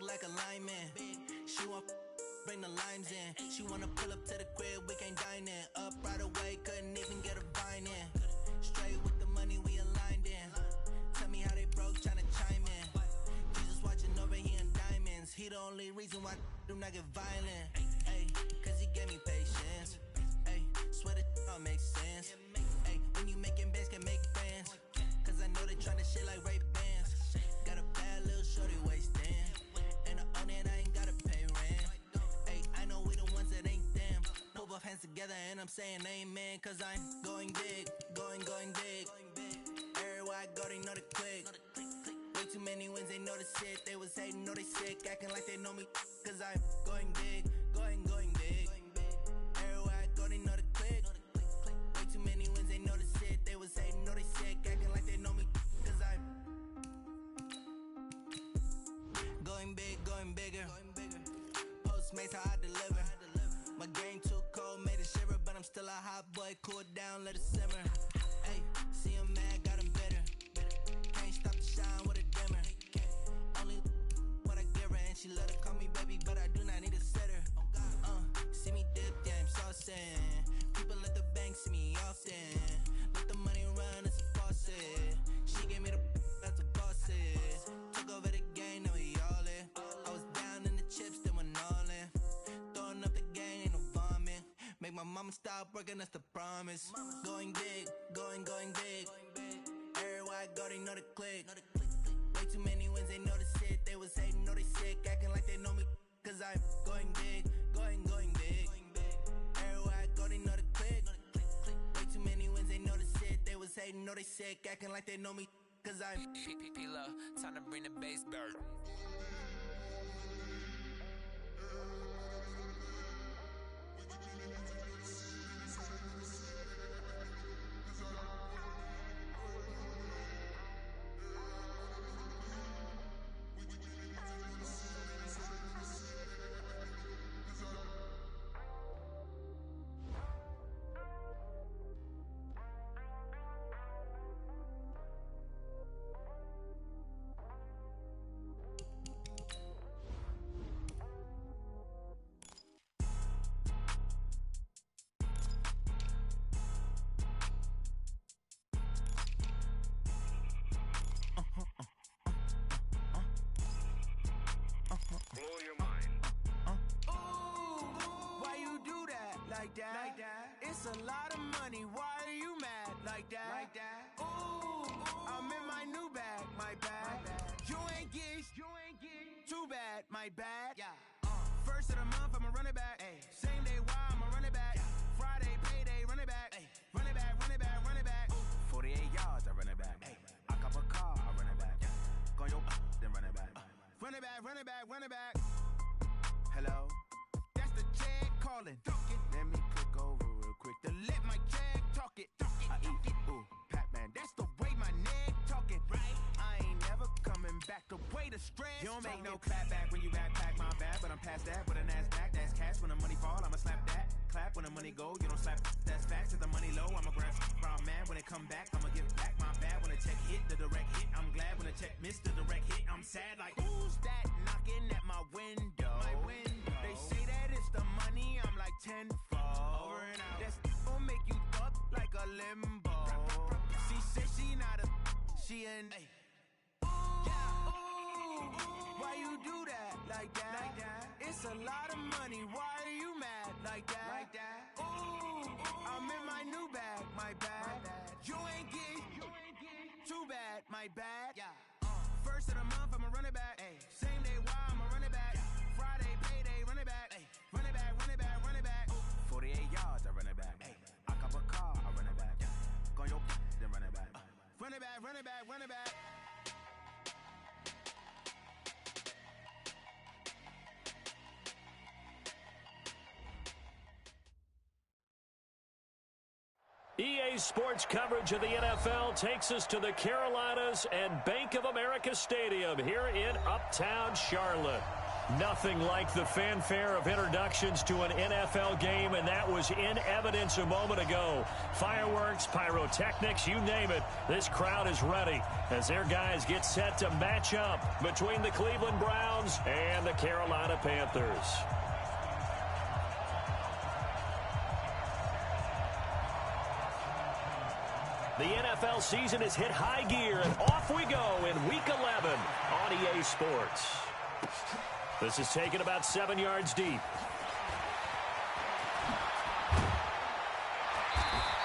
like a lineman. She want bring the limes in. She wanna pull up to the crib, we can't dine in. Up right away, couldn't even get a vine in. Straight with the money, we aligned in. Tell me how they broke, tryna chime in. Jesus watching over, he in diamonds. He the only reason why do not get violent. Ay, cause he gave me patience. Ay, swear that all makes sense. Ay, when you making bands, can make friends. Cause I know they tryna shit like Ray Bans. Got a bad little shorty wasting. And I own it, I ain't gotta pay rent. Ay, I know we the ones that ain't them. Pull both hands together and I'm saying amen. Cause I'm going big, going big. Everywhere I go, they know the click. Way too many wins, they know the shit. They was hating, know they sick, acting like they know me. Cause I'm going big, going big. Everywhere I go, they know the click. Way too many wins, they know the shit. They was hating, know they sick, acting like they know me. Cause I'm going big, going bigger. Postmates, how I deliver. My game too cold, made it shiver. But I'm still a hot boy, cool down, let it simmer. Ay, see him mad, got him bitter. Can't stop the shine with a dimmer. Only what I give her, and she love to call me baby, but I do not need a sitter. See me dip, yeah, I'm saucing. People at the bank see me often. Let the money run, it's a faucet. She gave me the that's a bosses. Took over the game, now we all in. I was down in the chips, then went all in. Throwing up the game, ain't no vomit. Make my mama stop working, that's the promise. Going big, going big. Everywhere I go, they know the click. Way too many wins, they know the shit. They was hating, know they sick, acting like they know me. Cause I'm going big, going big. Everywhere I go, they know the click. Way too many wins, they know the shit. They was hating, know they sick, acting like they know me. Cause I'm P-Love, time to bring the bass back. Blow your mind. why you do that? Like that? It's a lot of money. Why are you mad? Like that? Ooh, I'm in my new bag. My bad. You ain't get too bad. My bad. First of the month, I'ma run it back. Same day, why I'ma run it back. Friday, payday, run it back. Run it back, run it back, run it back. 48 yards, I run it back. I cop a car, I run it back. Go on your then run it back. Run it back, run it back, run it back. Hello? That's the check calling. Let me click over real quick. To let my check talk it. I eat, ooh, Pac-Man, That's the way my neck talking. Right? I ain't never coming back. The way the stress. you don't make no clap back when you backpack, my bad. But I'm past that with a NASDAQ, that's cash. When the money fall, I'ma slap that. Clap when the money go, you don't slap. That's facts. If the money low, I'ma grab from man. When it come back, I'ma give back my bad. When the check hit, the direct hit. I'm glad when the check missed the direct hit. I'm sad like, Who's that knocking at my window? They say that it's the money, I'm like tenfold. Over and out. That's gon' make you up like a limbo. She said she not a, she an. Why you do that? Like that? It's a lot of money. Why are you mad? Like that? Ooh, I'm in my new bag. My bad. You ain't get too bad. My bad. First of the month, I'ma run it back. Same day, why I'ma run it back. Friday, payday, run it back. Run it back, run it back, run it back. 48 yards, I run it back. I cop a car, I run it back. Go on your then run it back. Run it back, run it back, run it back. EA Sports coverage of the NFL takes us to the Carolinas and Bank of America Stadium here in Uptown Charlotte. Nothing like the fanfare of introductions to an NFL game, and that was in evidence a moment ago. Fireworks, pyrotechnics, you name it. This crowd is ready as their guys get set to match up between the Cleveland Browns and the Carolina Panthers. The NFL season has hit high gear, and off we go in Week 11 on EA Sports. This is taken about 7 yards deep.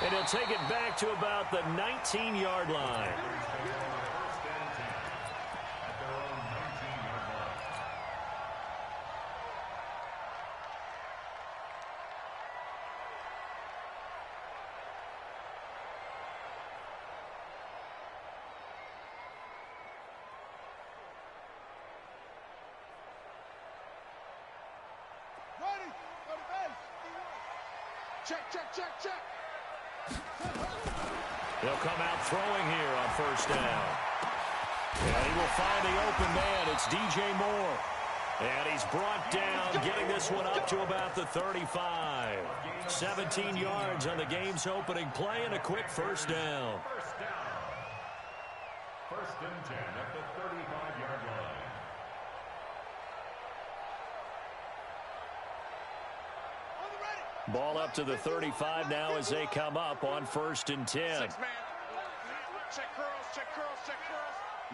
And he'll take it back to about the 19-yard line. Check. They'll come out throwing here on first down. And he will find the open man. It's DJ Moore. And he's brought down, getting this one up to about the 35. 17 yards on the game's opening play and a quick first down. First and 10 at the 35-yard line. Ball up to the 35 now as they come up on first and 10. Six man. Check curls.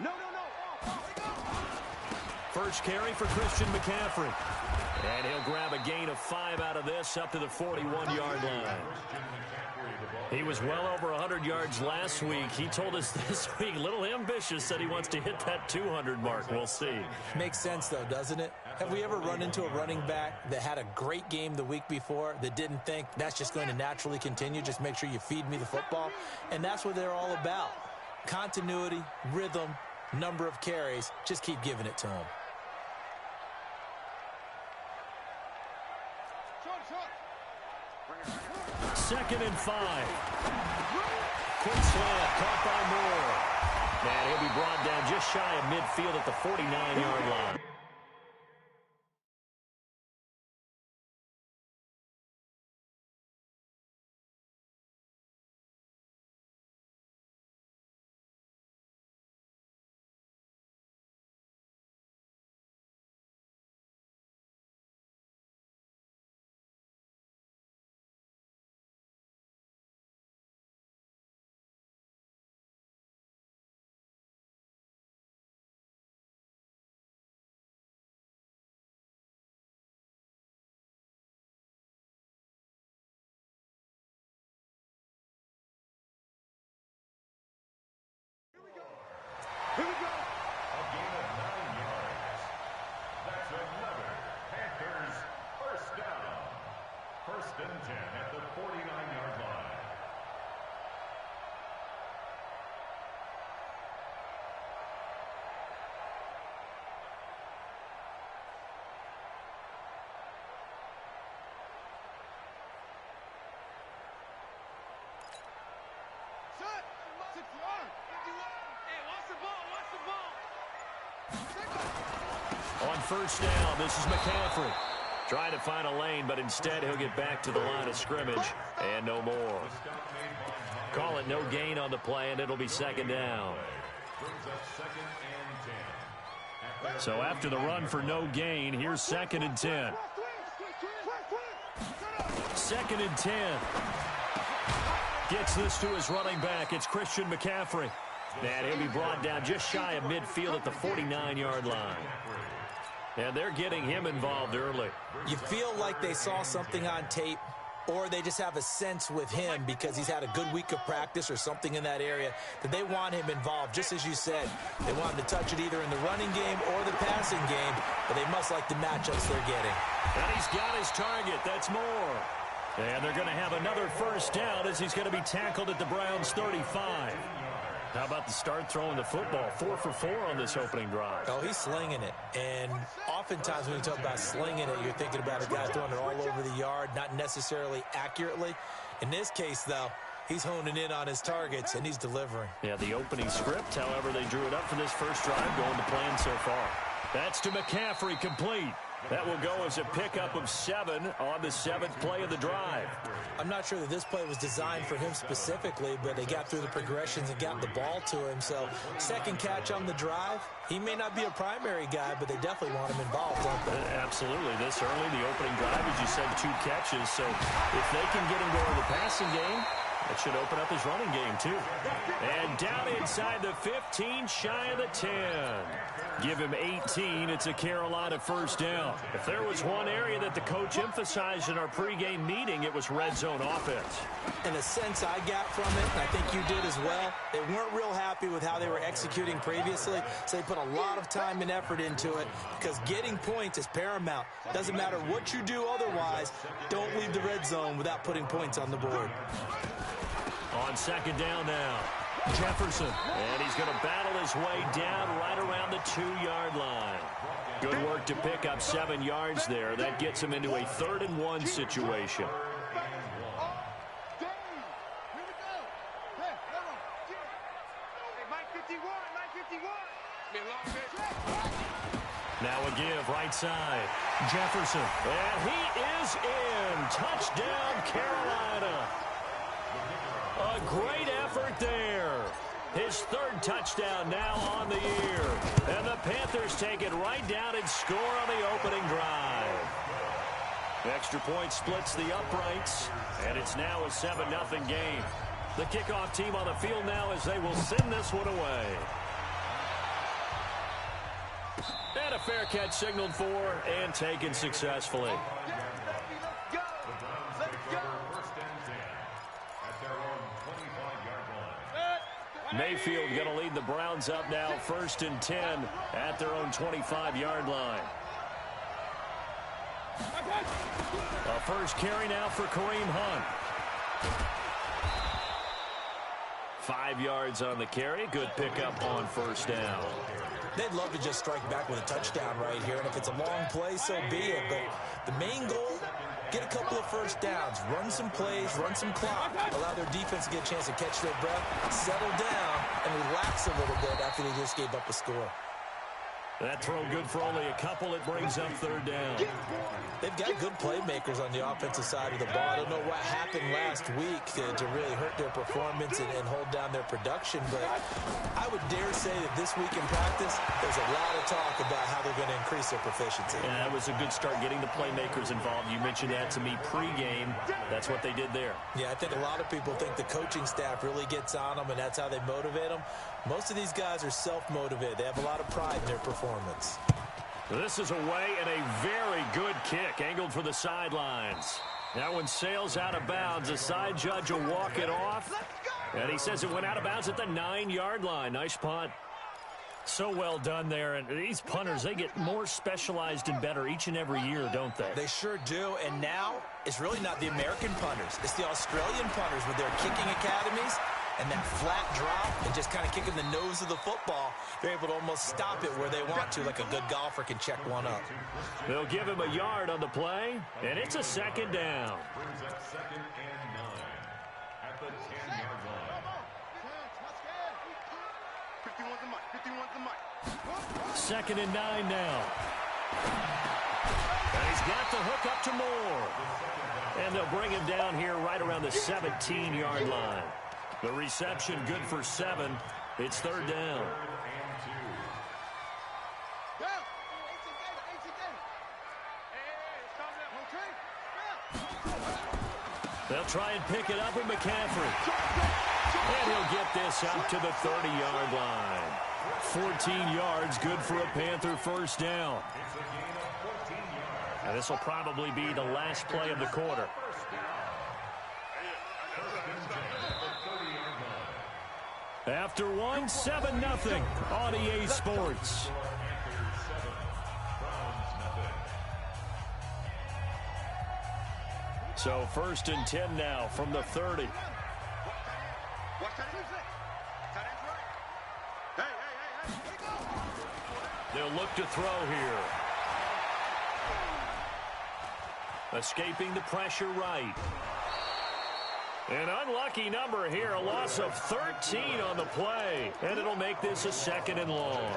No. First carry for Christian McCaffrey. And he'll grab a gain of 5 out of this up to the 41-yard line. He was well over 100 yards last week. He told us this week, a little ambitious, that he wants to hit that 200 mark. We'll see. Makes sense, though, doesn't it? Have we ever run into a running back that had a great game the week before that didn't think that's just going to naturally continue? Just make sure you feed me the football. And that's what they're all about. Continuity, rhythm, number of carries. Just keep giving it to them. Second and 5. Quick slant, caught by Moore. And he'll be brought down just shy of midfield at the 49-yard line. Here we go. A gain of 9 yards. That's another Panthers first down. First and 10 at the 49-yard line. On first down, this is McCaffrey. Trying to find a lane, but instead he'll get back to the line of scrimmage and no more. Call it no gain on the play, and it'll be second down. So after the run for no gain, here's second and 10. Second and 10. Gets this to his running back. It's Christian McCaffrey. And he'll be brought down just shy of midfield at the 49-yard line. And they're getting him involved early. You feel like they saw something on tape, or they just have a sense with him because he's had a good week of practice or something in that area that they want him involved. Just as you said, they want him to touch it either in the running game or the passing game, but they must like the matchups they're getting. And he's got his target. That's Moore. And they're going to have another first down as he's going to be tackled at the Browns' 35. How about the start throwing the football? 4 for 4 on this opening drive. Oh, he's slinging it. And oftentimes when you talk about slinging it, you're thinking about a guy throwing it all over the yard, not necessarily accurately. In this case, though, he's honing in on his targets, and he's delivering. Yeah, the opening script, however, they drew it up for this first drive, going to plan so far. That's to McCaffrey, complete. That will go as a pickup of 7 on the 7th play of the drive. I'm not sure that this play was designed for him specifically, but they got through the progressions and got the ball to him. So, second catch on the drive. He may not be a primary guy, but they definitely want him involved, don't they? Absolutely. This early, the opening drive, as you said, 2 catches. So, if they can get him going in the passing game, that should open up his running game, too. And down inside the 15, shy of the 10. Give him 18. It's a Carolina first down. If there was one area that the coach emphasized in our pregame meeting, it was red zone offense. In a sense I got from it, and I think you did as well, they weren't real happy with how they were executing previously, so they put a lot of time and effort into it because getting points is paramount. Doesn't matter what you do otherwise, don't leave the red zone without putting points on the board. On second down now, Jefferson. And he's going to battle his way down right around the 2-yard line. Good work to pick up 7 yards there. That gets him into a 3rd and 1 situation. Now a give, right side. Jefferson. And he is in. Touchdown, Carolina. A great effort there. His 3rd touchdown now on the year. And the Panthers take it right down and score on the opening drive. Extra point splits the uprights, and it's now a 7-0 game. The kickoff team on the field now as they will send this one away. And a fair catch signaled for and taken successfully. Mayfield going to lead the Browns up now, 1st and 10 at their own 25-yard line. A first carry now for Kareem Hunt. 5 yards on the carry. Good pickup on first down. They'd love to just strike back with a touchdown right here, and if it's a long play, so be it. But the main goal, get a couple of first downs, run some plays, run some clock, allow their defense to get a chance to catch their breath, settle down, and relax a little bit after they just gave up a score. That throw good for only a couple. It brings up 3rd down. They've got good playmakers on the offensive side of the ball. I don't know what happened last week to really hurt their performance and hold down their production, but I would dare say that this week in practice, there's a lot of talk about how they're going to increase their proficiency. Yeah, that was a good start getting the playmakers involved. You mentioned that to me pregame. That's what they did there. Yeah, I think a lot of people think the coaching staff really gets on them, and that's how they motivate them. Most of these guys are self-motivated. They have a lot of pride in their performance. This is away and a very good kick, angled for the sidelines. That one sails out of bounds. The side judge will walk it off, and he says it went out of bounds at the 9-yard line. Nice punt. So well done there, and these punters, they get more specialized and better each and every year, don't they? They sure do, and now it's really not the American punters. It's the Australian punters with their kicking academies and that flat drop and just kind of kicking the nose of the football. They're able to almost stop it where they want to, like a good golfer can check one up. They'll give him a yard on the play, and it's a 2nd down. Brings up 2nd and 9 at the 10-yard line. 2nd and 9 now. And he's got the hook up to Moore. And they'll bring him down here right around the 17-yard line. The reception good for 7. It's 3rd down. They'll try and pick it up with McCaffrey. And he'll get this up to the 30-yard line. 14 yards, good for a Panther first down. And this will probably be the last play of the quarter. After one, 7-0 on EA Sports. So 1st and 10 now from the 30. They'll look to throw here. Escaping the pressure right. An unlucky number here, a loss of 13 on the play. And it'll make this a 2nd and long.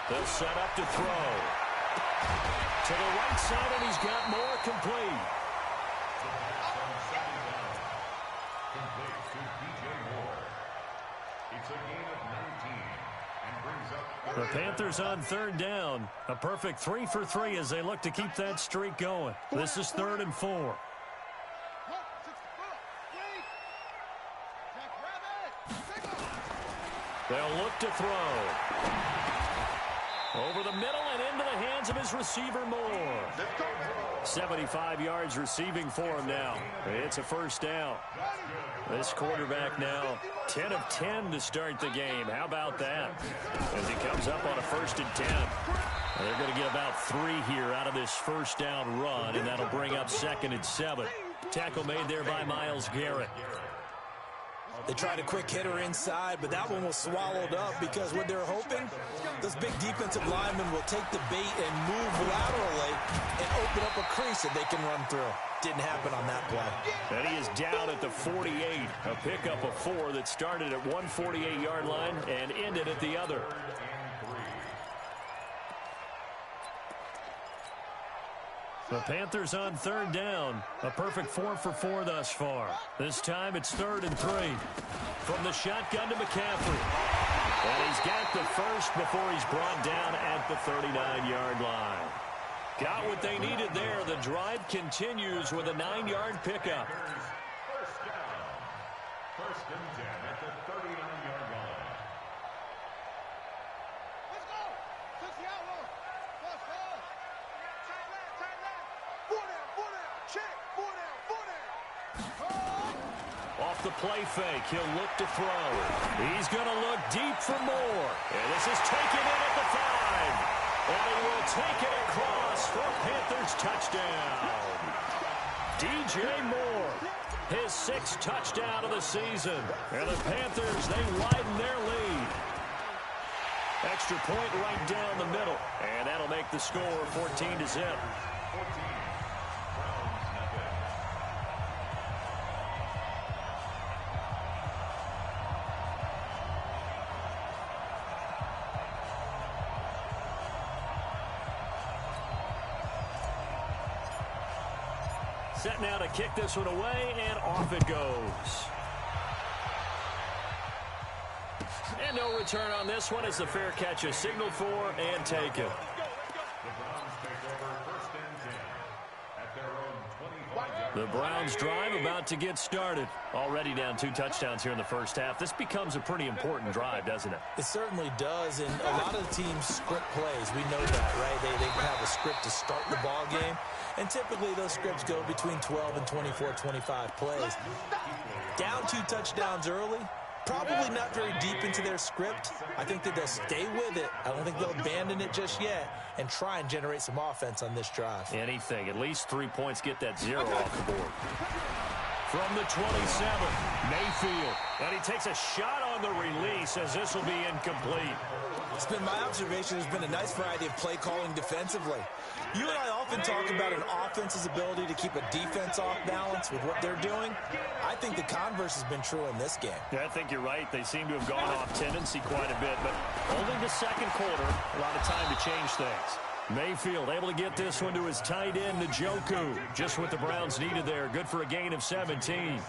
They'll set up to throw. To the right side, and he's got more complete. Complete to DJ Moore. It's a gain of 19 and brings up The Panthers on third down. A perfect 3 for 3 as they look to keep that streak going. This is 3rd and 4. They'll look to throw. Over the middle and into the hands of his receiver, Moore. 75 yards receiving for him now. It's a first down. This quarterback now 10 of 10 to start the game. How about that? As he comes up on a 1st and 10. They're going to get about 3 here out of this first down run, and that'll bring up 2nd and 7. Tackle made there by Myles Garrett. They tried a quick hitter inside, but that one was swallowed up because what they're hoping, those big defensive linemen will take the bait and move laterally and open up a crease that they can run through. Didn't happen on that play. And he is down at the 48. A pickup of 4 that started at one 48-yard line and ended at the other. The Panthers on third down. A perfect 4 for 4 thus far. This time it's 3rd and 3. From the shotgun to McCaffrey. And he's got the first before he's brought down at the 39-yard line. Got what they needed there. The drive continues with a 9-yard pickup. first down. 1st and 10 at the 39-yard line. Let's go. Touch the outlaw. Let's go. Tight left, tight left. 4 down. Check. 4 down. Off the play fake, he'll look to throw. He's going to look deep for Moore. And this is taken in at the 5. And he will take it across for a Panthers touchdown. DJ Moore, his 6th touchdown of the season. And the Panthers, they widen their lead. Extra point right down the middle. And that'll make the score 14-0. 14. Set now to kick this one away, and off it goes. And no return on this one as the fair catch is signaled for and taken. The Browns drive about to get started. Already down 2 touchdowns here in the first half. This becomes a pretty important drive, doesn't it? It certainly does, and a lot of the teams script plays. We know that, right? They have a script to start the ball game, and typically those scripts go between 12 and 24, 25 plays. Down 2 touchdowns early, probably not very deep into their script. I think that they'll stay with it. I don't think they'll abandon it just yet and try and generate some offense on this drive. Anything. At least 3 points, get that 0 off the board. From the 27, Mayfield. And he takes a shot on the release as this will be incomplete. It's been my observation there's been a nice variety of play calling defensively. You and I often talk about an offense's ability to keep a defense off balance with what they're doing. I think the converse has been true in this game. Yeah, I think you're right. They seem to have gone off tendency quite a bit, but only the second quarter, a lot of time to change things. Mayfield able to get this one to his tight end, Njoku. Just what the Browns needed there. Good for a gain of 17.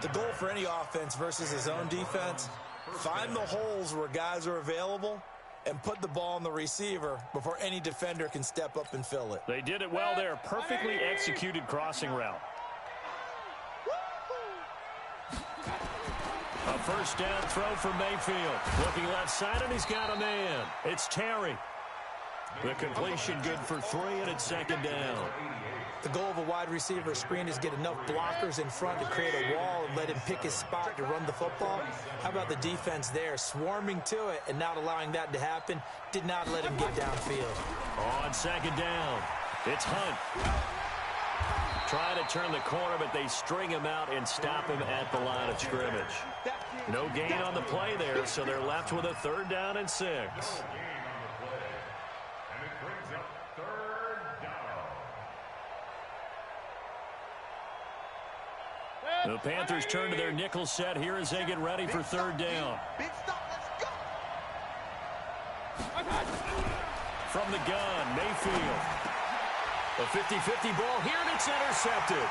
The goal for any offense versus his own defense, find the holes where guys are available and put the ball on the receiver before any defender can step up and fill it. They did it well there. Perfectly executed crossing route. A first down throw for Mayfield. Looking left side, and he's got a man. It's Terry. The completion good for 3, and it's 2nd down. The goal of a wide receiver screen is get enough blockers in front to create a wall and let him pick his spot to run the football. How about the defense there, swarming to it and not allowing that to happen? Did not let him get downfield. On 2nd down, it's Hunt. Trying to turn the corner, but they string him out and stop him at the line of scrimmage. No gain on the play there, so they're left with a 3rd down and 6. The Panthers turn to their nickel set here as they get ready for 3rd down. Big stop, let's go. From the gun, Mayfield. A 50-50 ball here, and it's intercepted.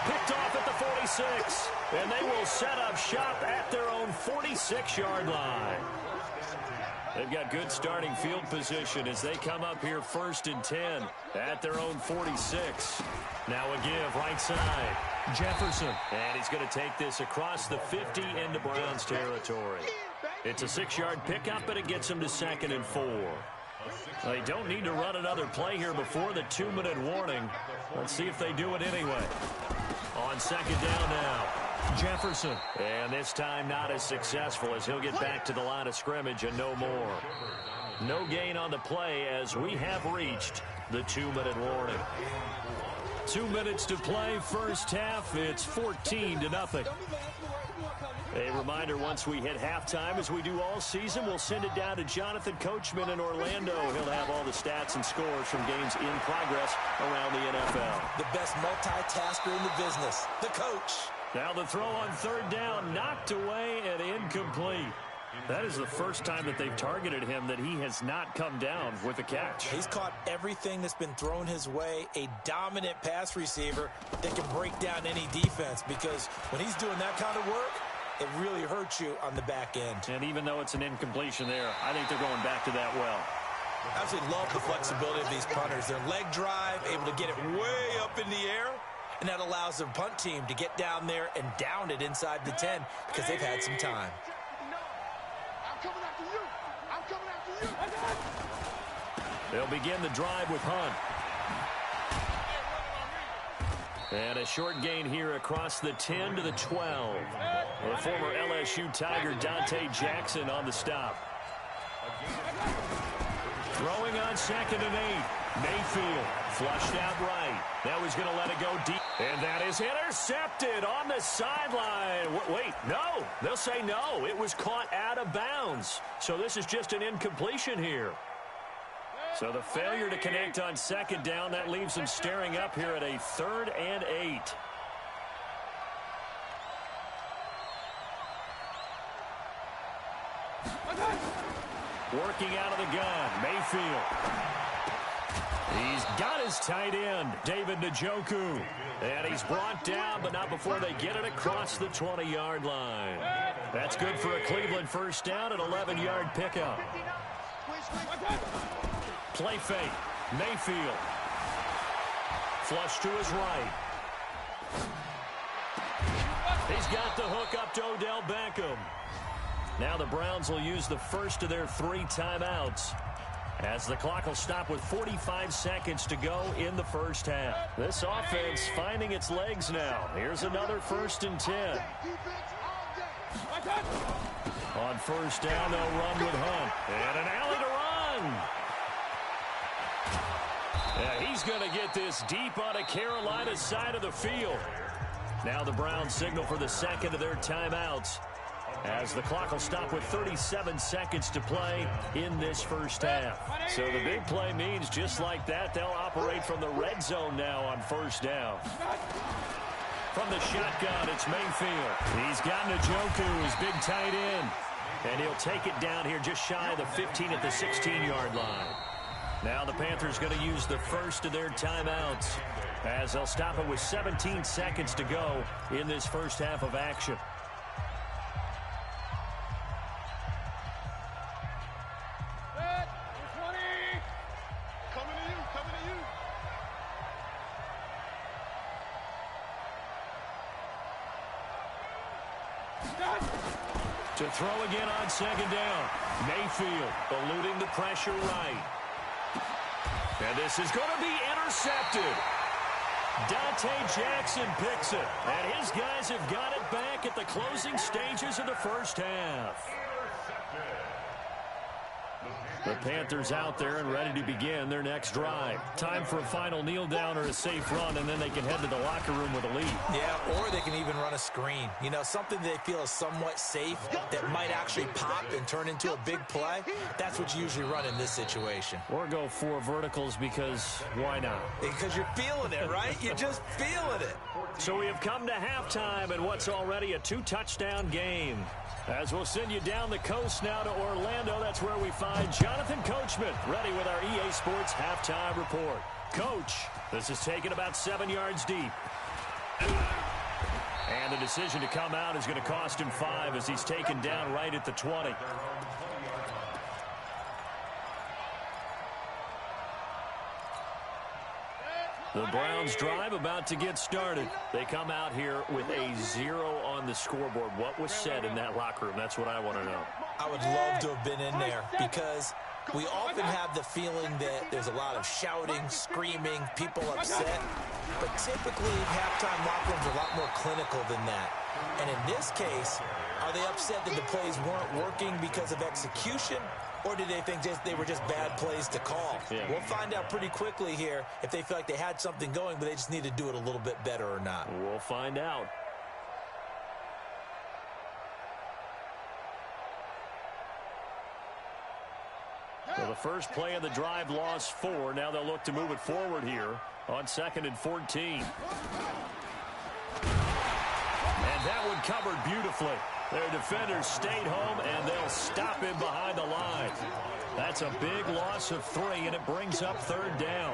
Picked off at the 46. And they will set up shop at their own 46-yard line. They've got good starting field position as they come up here 1st and 10 at their own 46. Now a give right side. Jefferson. And he's going to take this across the 50 into Browns territory. It's a 6-yard pickup, but it gets him to 2nd and 4. They don't need to run another play here before the 2-minute warning. Let's see if they do it anyway. On 2nd down now. Jefferson. And this time not as successful as he'll get back to the line of scrimmage and no more. No gain on the play as we have reached the 2-minute warning. 2 minutes to play, first half. It's 14-0. A reminder, once we hit halftime, as we do all season, we'll send it down to Jonathan Coachman in Orlando. He'll have all the stats and scores from games in progress around the NFL. The best multitasker in the business, the coach. Now the throw on 3rd down, knocked away and incomplete. That is the first time that they've targeted him that he has not come down with a catch. He's caught everything that's been thrown his way, a dominant pass receiver that can break down any defense, because when he's doing that kind of work, it really hurts you on the back end. And even though it's an incompletion there, I think they're going back to that well. I absolutely love the flexibility of these punters. Their leg drive, able to get it way up in the air, and that allows their punt team to get down there and down it inside the 10 because they've had some time. I'm coming after you. I'm coming after you. They'll begin the drive with Hunt. And a short gain here across the 10 to the 12. The former LSU Tiger Dante Jackson on the stop. Throwing on 2nd and 8. Mayfield flushed out right. Now he's going to let it go deep. And that is intercepted on the sideline. Wait, no. They'll say no. It was caught out of bounds. So this is just an incompletion here. So the failure to connect on 2nd down, that leaves him staring up here at a 3rd and 8. Working out of the gun, Mayfield. He's got his tight end, David Njoku. And he's brought down, but not before they get it across the 20-yard line. That's good for a Cleveland first down, an 11-yard pickup. Play fake. Mayfield. Flush to his right. He's got the hook up to Odell Beckham. Now the Browns will use the first of their 3 timeouts, as the clock will stop with 45 seconds to go in the first half. This offense finding its legs now. Here's another 1st and 10. On 1st down, they'll run with Hunt. And an alley to run. Yeah, he's going to get this deep on a Carolina side of the field. Now the Browns signal for the 2nd of their timeouts, as the clock will stop with 37 seconds to play in this first half. So the big play means just like that, they'll operate from the red zone now on 1st down. From the shotgun, it's Mayfield. He's got Njoku, his big tight end. And he'll take it down here just shy of the 15 at the 16-yard line. Now the Panthers going to use the first of their timeouts, as they'll stop it with 17 seconds to go in this first half of action. To throw again on 2nd down. Mayfield eluding the pressure right. And this is going to be intercepted. Dante Jackson picks it. And his guys have got it back at the closing stages of the first half. The Panthers out there and ready to begin their next drive. Time for a final kneel down or a safe run, and then they can head to the locker room with a lead. Yeah, or they can even run a screen. You know, something they feel is somewhat safe that might actually pop and turn into a big play. That's what you usually run in this situation. Or go 4 verticals, because why not? Because you're feeling it, right? You're just feeling it. So we have come to halftime in what's already a 2-touchdown game. As we'll send you down the coast now to Orlando, that's where we find Jonathan Coachman, ready with our EA Sports halftime report. Coach, this is taken about 7 yards deep. And the decision to come out is going to cost him 5 as he's taken down right at the 20. The Browns drive about to get started. They come out here with a 0 on the scoreboard. What was said in that locker room? That's what I want to know. I would love to have been in there because we often have the feeling that there's a lot of shouting, screaming, people upset. But typically, halftime locker rooms are a lot more clinical than that. And in this case, are they upset that the plays weren't working because of execution? Or did they think they were just bad plays to call? Yeah. We'll find out pretty quickly here if they feel like they had something going, but they just need to do it a little bit better or not. We'll find out. Well, the first play of the drive lost 4. Now they'll look to move it forward here on 2nd and 14. And that one covered beautifully. Their defenders stayed home, and they'll stop him behind the line. That's a big loss of 3, and it brings up 3rd down.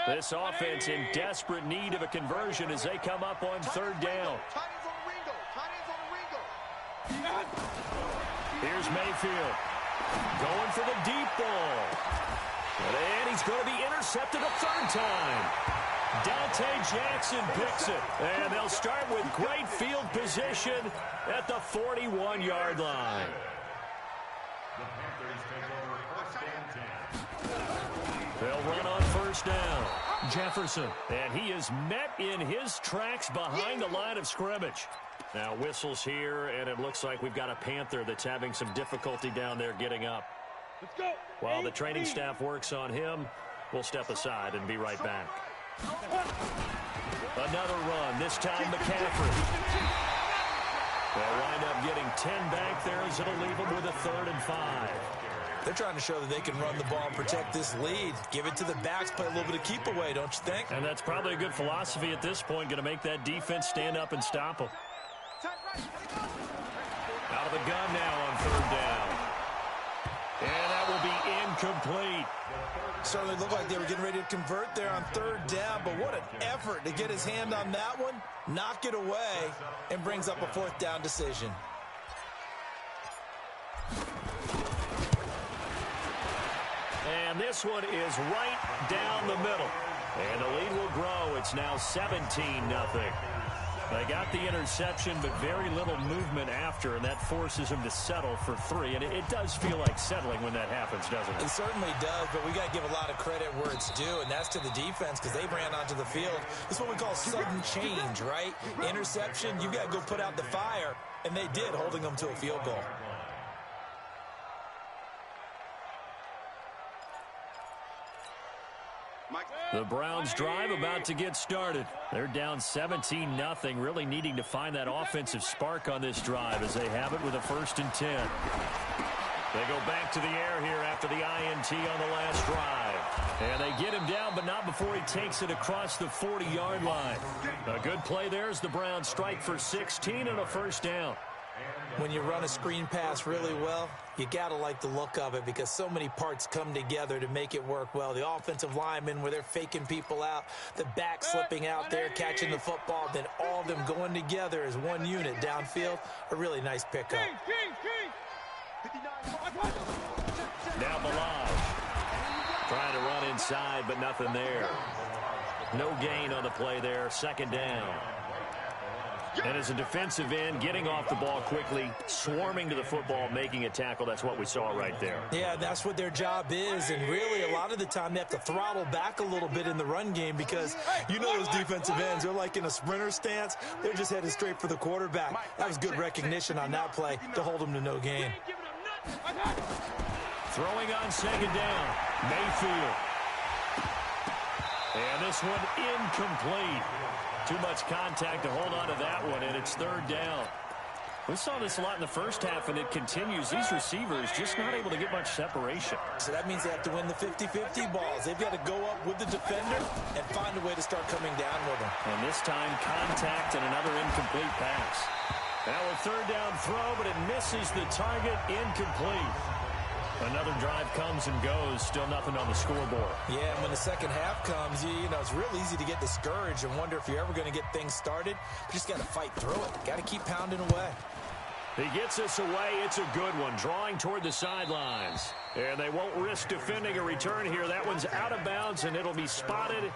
This offense in desperate need of a conversion as they come up on 3rd down. Here's Mayfield going for the deep ball. And he's going to be intercepted a 3rd time. Dante Jackson picks it, and they'll start with great field position at the 41-yard line. They'll run on 1st down. Jefferson, and he is met in his tracks behind the line of scrimmage. Now whistles here, and it looks like we've got a Panther that's having some difficulty down there getting up. Let's go. While the training staff works on him, we'll step aside and be right back. Another run, this time McCaffrey. They'll wind up getting 10 back there as it'll leave them with a 3rd and 5. They're trying to show that they can run the ball and protect this lead. Give it to the backs, play a little bit of keep away, don't you think? And that's probably a good philosophy at this point, going to make that defense stand up and stop them. Out of the gun now on 3rd down. And that will be incomplete. Certainly looked like they were getting ready to convert there on 3rd down, but what an effort to get his hand on that one, knock it away, and brings up a 4th down decision. And this one is right down the middle. And the lead will grow. It's now 17-0. They got the interception, but very little movement after, and that forces them to settle for 3. And it does feel like settling when that happens, doesn't it? It certainly does, but we got to give a lot of credit where it's due, and that's to the defense because they ran onto the field. This is what we call sudden change, right? Interception, you got to go put out the fire, and they did, holding them to a field goal. The Browns drive about to get started. They're down 17-0, really needing to find that offensive spark on this drive as they have it with a 1st and 10. They go back to the air here after the INT on the last drive. And they get him down, but not before he takes it across the 40-yard line. A good play there as the Browns strike for 16 and a 1st down. When you run a screen pass really well, you got to like the look of it because so many parts come together to make it work well. The offensive linemen where they're faking people out, the back slipping out there, catching the football, then all of them going together as one unit downfield. A really nice pickup. Now Balaj trying to run inside, but nothing there. No gain on the play there, 2nd down. And as a defensive end, getting off the ball quickly, swarming to the football, making a tackle, that's what we saw right there. Yeah, that's what their job is, and really a lot of the time they have to throttle back a little bit in the run game because you know those defensive ends, they're like in a sprinter stance. They're just headed straight for the quarterback. That was good recognition on that play to hold them to no gain. Throwing on 2nd down, Mayfield. And this one incomplete. Too much contact to hold on to that one, and it's 3rd down. We saw this a lot in the first half, and it continues. These receivers just not able to get much separation. So that means they have to win the 50-50 balls. They've got to go up with the defender and find a way to start coming down with them. And this time, contact and another incomplete pass. Now a third down throw, but it misses the target, incomplete. Another drive comes and goes, still nothing on the scoreboard. Yeah, and when the second half comes, you know, it's real easy to get discouraged and wonder if you're ever going to get things started. You just got to fight through it. Got to keep pounding away. He gets us away. It's a good one, drawing toward the sidelines. And they won't risk defending a return here. That one's out of bounds, and it'll be spotted.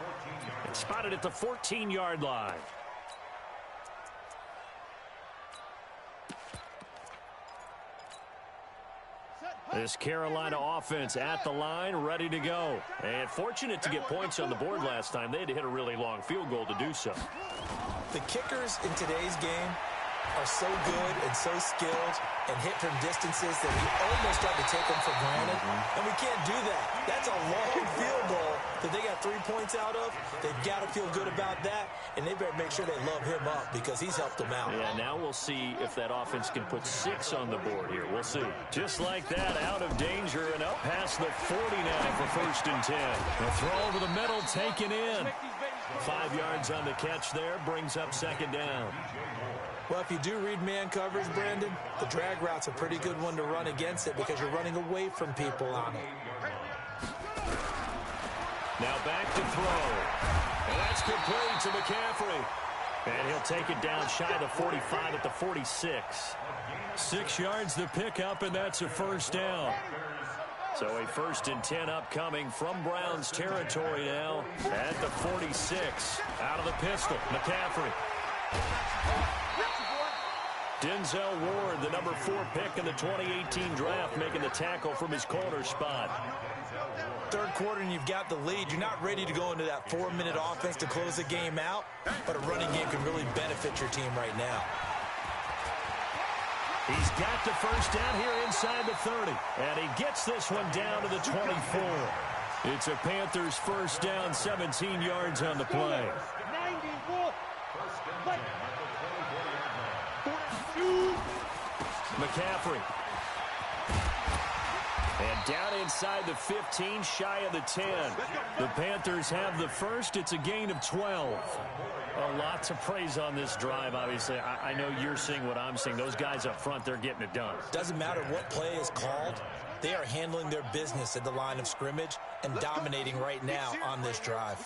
It's spotted at the 14-yard line. This Carolina offense at the line, ready to go. And fortunate to get points on the board last time. They had to hit a really long field goal to do so. The kickers in today's game are so good and so skilled and hit from distances that we almost start to take them for granted. And we can't do that. That's a long field goal that they got 3 points out of. They've got to feel good about that, and they better make sure they love him up because he's helped them out. Yeah, now we'll see if that offense can put 6 on the board here. We'll see. Just like that, out of danger and up past the 40 now for 1st and 10. The throw over the middle, taken in. 5 yards on the catch there, brings up 2nd down. Well, if you do read man coverage, Brandon, the drag route's a pretty good one to run against it because you're running away from people on it. Now back to throw. And that's complete to McCaffrey. And he'll take it down shy of the 45 at the 46. 6 yards the pickup, and that's a 1st down. So a 1st and 10 upcoming from Browns territory now at the 46. Out of the pistol, McCaffrey. Denzel Ward, the number 4 pick in the 2018 draft, making the tackle from his corner spot. 3rd quarter and you've got the lead. You're not ready to go into that 4-minute offense to close the game out, but a running game can really benefit your team right now. He's got the 1st down here inside the 30, and he gets this one down to the 24. It's a Panthers 1st down, 17 yards on the play. 91. McCaffrey. And down inside the 15, shy of the 10. The Panthers have the 1st. It's a gain of 12. A lot to praise on this drive, obviously. I know you're seeing what I'm seeing. Those guys up front, they're getting it done. Doesn't matter what play is called. They are handling their business at the line of scrimmage and dominating right now on this drive.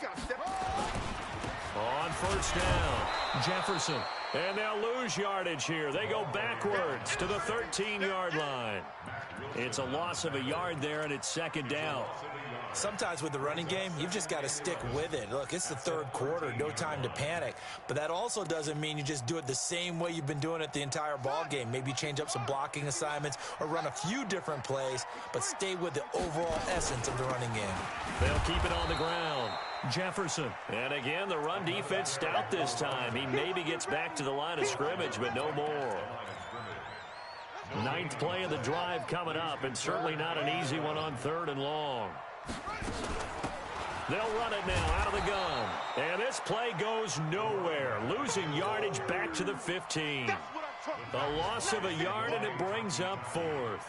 On 1st down, Jefferson. And they'll lose yardage here. They go backwards to the 13-yard line. It's a loss of a yard there, and it's 2nd down. Sometimes with the running game, you've just got to stick with it. Look, it's the 3rd quarter, no time to panic. But that also doesn't mean you just do it the same way you've been doing it the entire ball game. Maybe change up some blocking assignments or run a few different plays, but stay with the overall essence of the running game. They'll keep it on the ground. Jefferson. And again, the run defense stout this time. He maybe gets back to the line of scrimmage, but no more. 9th play of the drive coming up, and certainly not an easy one on 3rd and long. They'll run it now out of the gun. And this play goes nowhere. Losing yardage back to the 15. A loss of a yard, and it brings up 4th.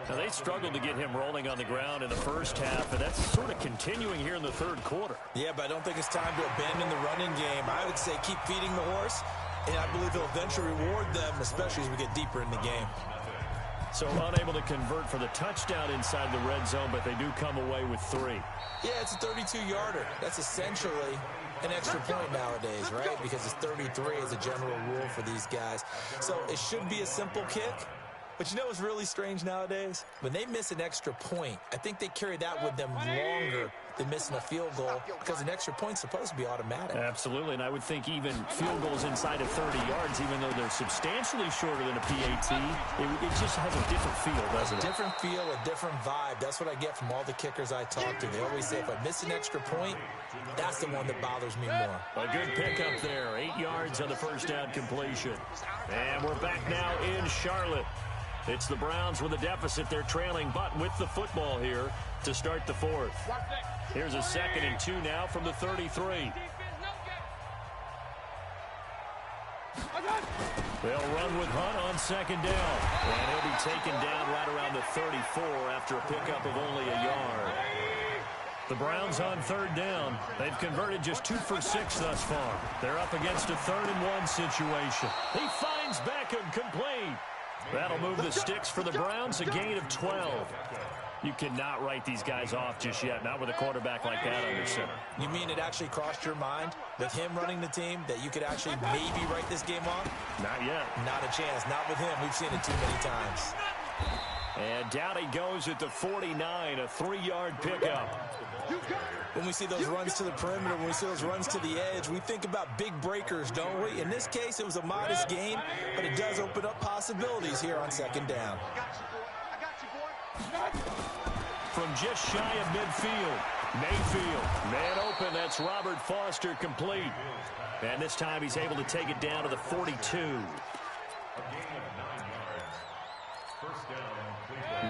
Now, they struggled to get him rolling on the ground in the 1st half, and that's sort of continuing here in the 3rd quarter. Yeah, but I don't think it's time to abandon the running game. I would say keep feeding the horse, and I believe he'll eventually reward them, especially as we get deeper in the game. So unable to convert for the touchdown inside the red zone, but they do come away with 3. Yeah, it's a 32-yarder. That's essentially an extra point nowadays, right? Because it's 33 as a general rule for these guys. So it should be a simple kick. But you know what's really strange nowadays? When they miss an extra point, I think they carry that with them longer than missing a field goal because an extra point's supposed to be automatic. Absolutely, and I would think even field goals inside of 30 yards, even though they're substantially shorter than a PAT, it just has a different feel, doesn't it? A different feel, a different vibe. That's what I get from all the kickers I talk to. They always say if I miss an extra point, that's the one that bothers me more. A good pickup there, 8 yards on the 1st down completion. And we're back now in Charlotte. It's the Browns with a deficit. They're trailing, but with the football here to start the 4th. Here's a 2nd and 2 now from the 33. They'll run with Hunt on 2nd down. And he'll be taken down right around the 34 after a pickup of only a yard. The Browns on third down. They've converted just 2 for 6 thus far. They're up against a 3rd-and-1 situation. He finds Beckham, complete. That'll move the sticks for the Browns, a gain of 12. You cannot write these guys off just yet, not with a quarterback like that under center. You mean it actually crossed your mind with him running the team that you could actually maybe write this game off? Not yet. Not a chance. Not with him. We've seen it too many times. And down he goes at the 49, a 3-yard pickup. When we see those runs to the perimeter, when we see those runs to the edge, we think about big breakers, don't we? In this case, it was a modest gain, but it does open up possibilities here on 2nd down. From just shy of midfield, Mayfield, man open, that's Robert Foster, complete. And this time he's able to take it down to the 42.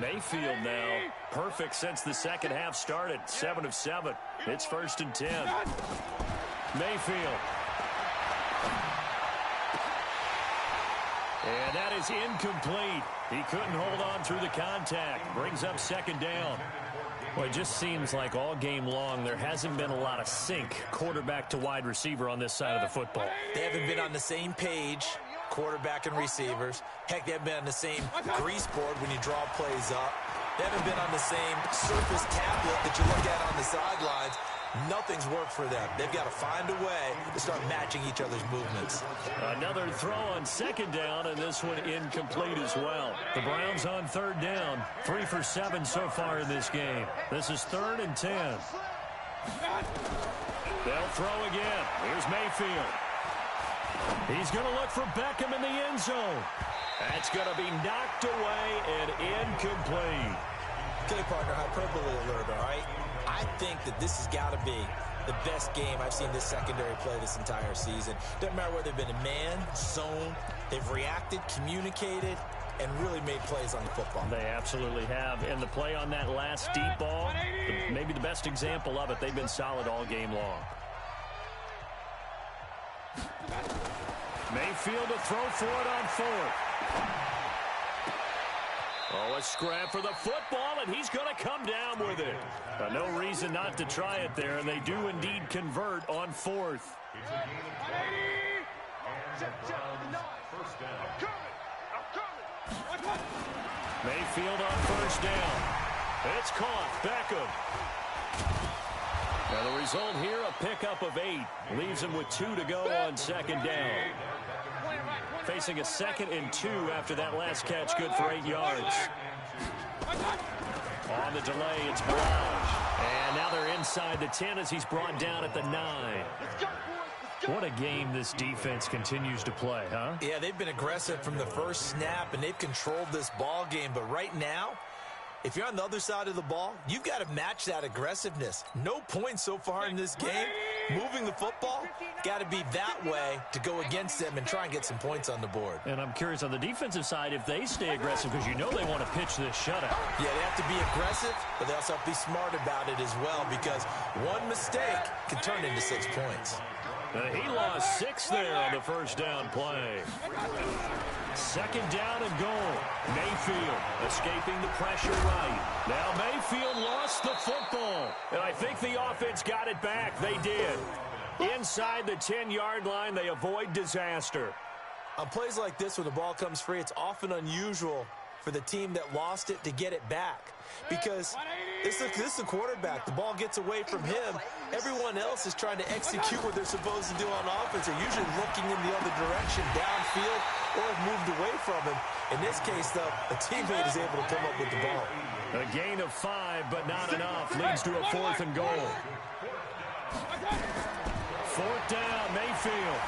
Mayfield now perfect since the second half started. 7 of 7. It's 1st and 10. Mayfield. And that is incomplete. He couldn't hold on through the contact. Brings up 2nd down. Well, it just seems like all game long there hasn't been a lot of sync quarterback to wide receiver on this side of the football. They haven't been on the same page, quarterback and receivers. Heck, they haven't been on the same grease board when you draw plays up. They haven't been on the same surface tablet that you look at on the sidelines. Nothing's worked for them. They've got to find a way to start matching each other's movements. Another throw on 2nd down, and this one incomplete as well. The Browns on 3rd down. 3 for 7 so far in this game. This is 3rd and 10. They'll throw again. Here's Mayfield. He's going to look for Beckham in the end zone. That's going to be knocked away and incomplete. Okay, partner, hyperbole alert, all right? I think that this has got to be the best game I've seen this secondary play this entire season. Doesn't matter whether they've been a man, zone, they've reacted, communicated, and really made plays on the football. They absolutely have. And the play on that last deep ball, maybe the best example of it, they've been solid all game long. Mayfield to throw for it on 4th. Oh, a scrap for the football, and he's going to come down with it. No reason not to try it there, and they do indeed convert on 4th. Mayfield on 1st down. It's caught. Beckham. Now the result here, a pickup of 8. Leaves him with 2 to go on 2nd down. Facing a 2nd and 2 after that last catch, good for 8 yards. On the delay, it's Blige. And now they're inside the 10 as he's brought down at the 9. What a game this defense continues to play, huh? Yeah, they've been aggressive from the first snap, and they've controlled this ball game. But right now, if you're on the other side of the ball, you've got to match that aggressiveness. No points so far in this game. Moving the football, got to be that way to go against them and try and get some points on the board. And I'm curious on the defensive side if they stay aggressive, because you know they want to pitch this shutout. Yeah, they have to be aggressive, but they also have to be smart about it as well, because one mistake can turn into 6 points. He lost 6 there on the 1st down play. 2nd down and goal. Mayfield escaping the pressure right. Now Mayfield lost the football. And I think the offense got it back. They did. Inside the 10-yard line, they avoid disaster. On plays like this, when the ball comes free, it's often unusual for the team that lost it to get it back. Because this is a quarterback. The ball gets away from him. Everyone else is trying to execute what they're supposed to do on offense. They're usually looking in the other direction, downfield, or have moved away from him. In this case, though, a teammate is able to come up with the ball. A gain of 5, but not enough. Leads to a 4th and goal. 4th down, Mayfield.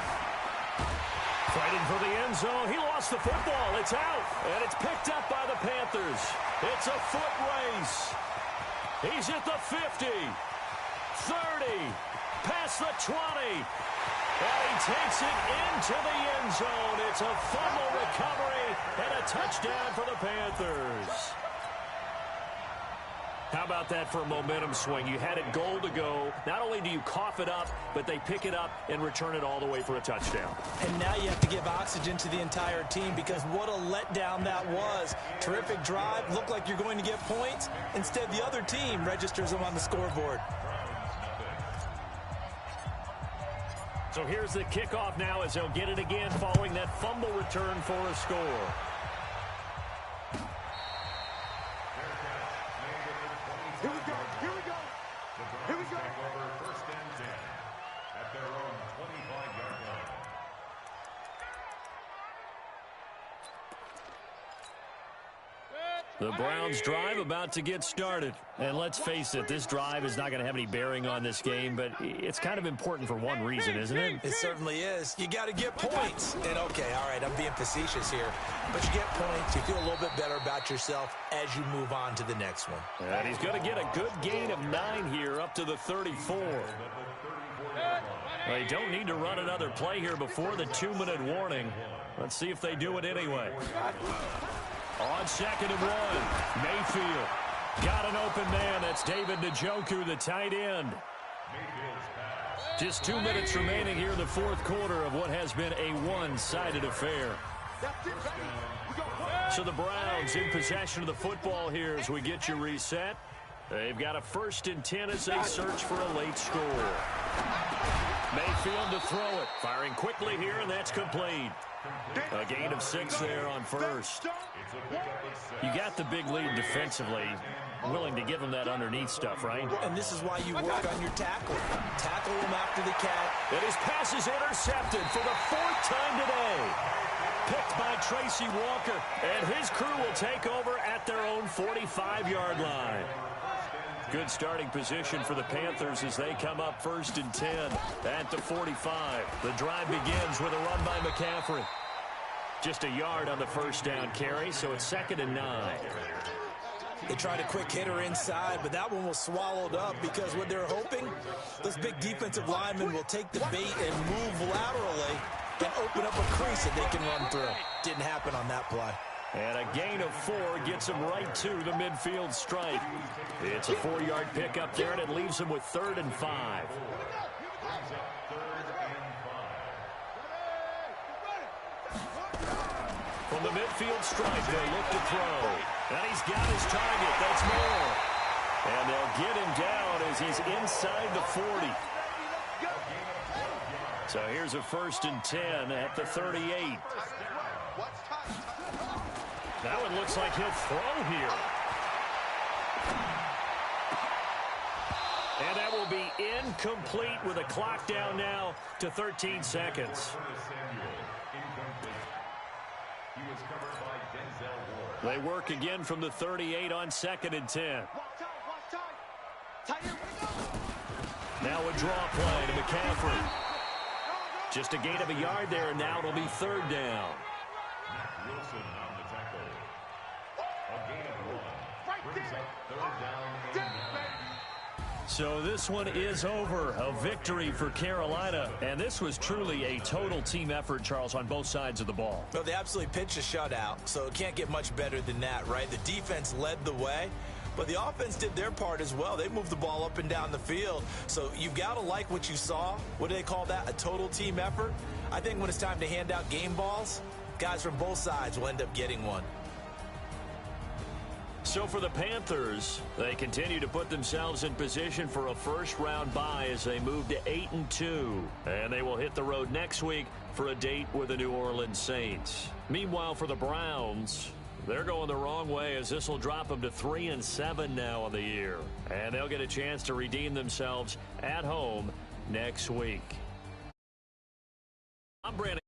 Fighting for the end zone. He lost the football. It's out. And it's picked up by the Panthers. It's a foot race. He's at the 50. 30. Past the 20. And he takes it into the end zone. It's a fumble recovery and a touchdown for the Panthers. How about that for a momentum swing? You had it goal to go. Not only do you cough it up, but they pick it up and return it all the way for a touchdown. And now you have to give oxygen to the entire team, because what a letdown that was. Terrific drive. Looked like you're going to get points. Instead, the other team registers them on the scoreboard. So here's the kickoff now as they'll get it again following that fumble return for a score. Here we go. Here we go. Here we go. Take over first and 10 at their own 25-yard line. The Browns drive about to get started. And let's face it, this drive is not going to have any bearing on this game, but it's kind of important for one reason, isn't it? It certainly is. You got to get points. And, okay, all right, I'm being facetious here. But you get points. You feel a little bit better about yourself as you move on to the next one. And he's going to get a good gain of 9 here up to the 34. They don't need to run another play here before the 2-minute warning. Let's see if they do it anyway. On 2nd and 1, Mayfield got an open man. That's David Njoku, the tight end. Just 2 minutes remaining here in the fourth quarter of what has been a one-sided affair. So the Browns in possession of the football here as we get you reset. They've got a 1st and 10 as they search for a late score. Mayfield to throw it. Firing quickly here, and that's complete. A gain of 6 there on first. You got the big lead defensively. Willing to give them that underneath stuff, right? And this is why you work on your tackling. Tackle them after the catch. And his pass is intercepted for the 4th time today. Picked by Tracy Walker. And his crew will take over at their own 45-yard line. Good starting position for the Panthers as they come up 1st and 10 at the 45. The drive begins with a run by McCaffrey. Just a yard on the first down carry, so it's 2nd and 9. They tried a quick hitter inside, but that one was swallowed up because what they're hoping, those big defensive linemen will take the bait and move laterally and open up a crease that they can run through. Didn't happen on that play. And a gain of 4 gets him right to the midfield stripe. It's a 4-yard pickup there, and it leaves him with 3rd and 5. From the midfield stripe, they look to throw. And he's got his target. That's Moore. And they'll get him down as he's inside the 40. So here's a 1st and 10 at the 38. Now it looks like he'll throw here. And that will be incomplete with a clock down now to 13 seconds. They work again from the 38 on 2nd and 10. Now a draw play to McCaffrey. Just a gain of a yard there, and now it'll be 3rd down. Wilson on the tackle. A gain of 1. Brings up 3rd down and 9. So this one is over. A victory for Carolina. And this was truly a total team effort, Charles, on both sides of the ball. Well, they absolutely pitched a shutout, so it can't get much better than that, right? The defense led the way, but the offense did their part as well. They moved the ball up and down the field. So you've got to like what you saw. What do they call that? A total team effort? I think when it's time to hand out game balls, guys from both sides will end up getting one. So for the Panthers, they continue to put themselves in position for a first-round bye as they move to 8-2. And they will hit the road next week for a date with the New Orleans Saints. Meanwhile, for the Browns, they're going the wrong way as this will drop them to 3-7 now on the year. And they'll get a chance to redeem themselves at home next week. I'm Brandon.